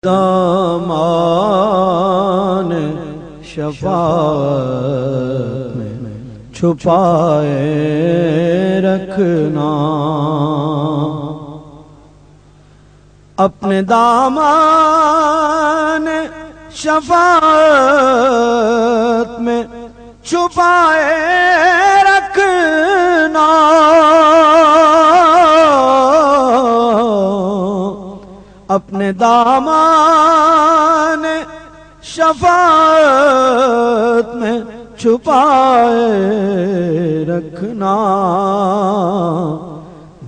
دامان شفاعت میں چھپائے رکھنا، اپنے دامان شفاعت میں چھپائے رکھنا، اپنے دامان شفاعت میں چھپائے رکھنا،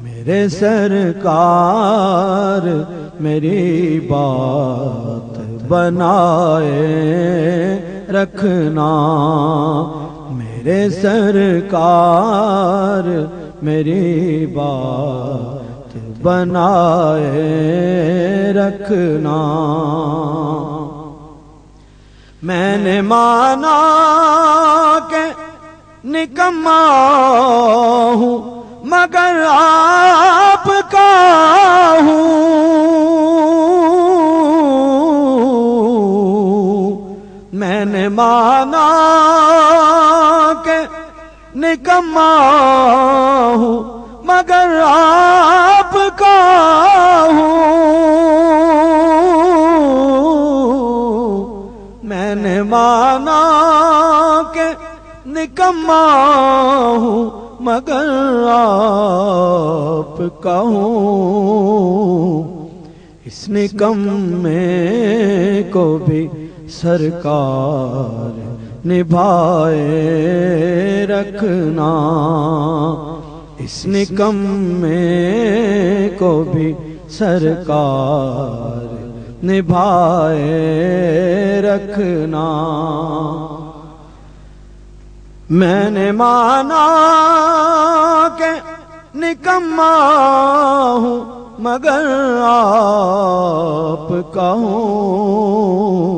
میرے سرکار میری بات بنائے رکھنا، میرے سرکار میری بات بنائے رکھنا۔ میں نے مانا کہ نکما ہوں مگر آپ کا ہوں، میں نے مانا کہ نکما ہوں مگر آپ کا ہوں، میں نے مانا کہ نکما ہوں مگر آپ کا ہوں، اس نکمے کو بھی سرکار نبھائے رکھنا، اس نکمے کو بھی سرکار نبھائے رکھنا۔ میں نے مانا کہ نکما ہوں مگر آپ کا ہوں،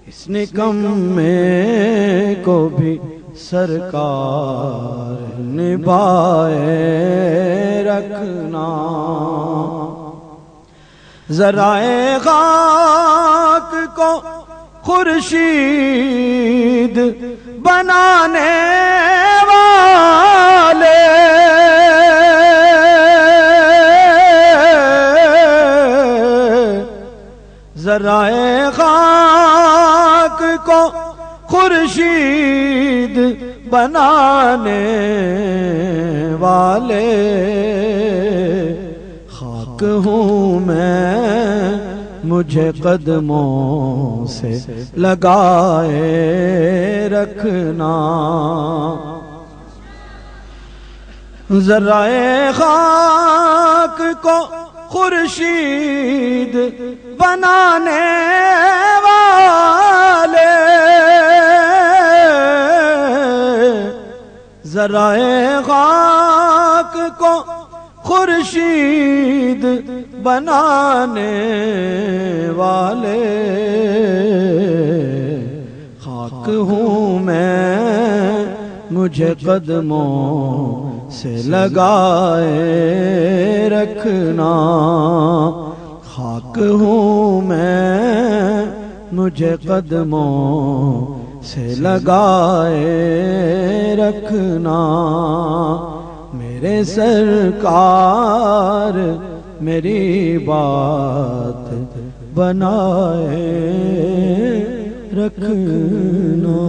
اس نکمے کو بھی سرکار نبھائے رکھنا۔ ذرائع خاک کو خورشید بنانے والے، ذرائع خاک کو خورشید بنانے والے، خاک ہوں میں مجھے قدموں سے لگائے رکھنا، ذرائع خاک کو خورشید بنانے والے، ذرائع خاک کو خورشید بنانے والے، خاک ہوں میں مجھے قدموں سے لگائے رکھنا، خاک ہوں میں مجھے قدموں سے لگائے رکھنا، میرے سرکار میری بات بنائے رکھنا۔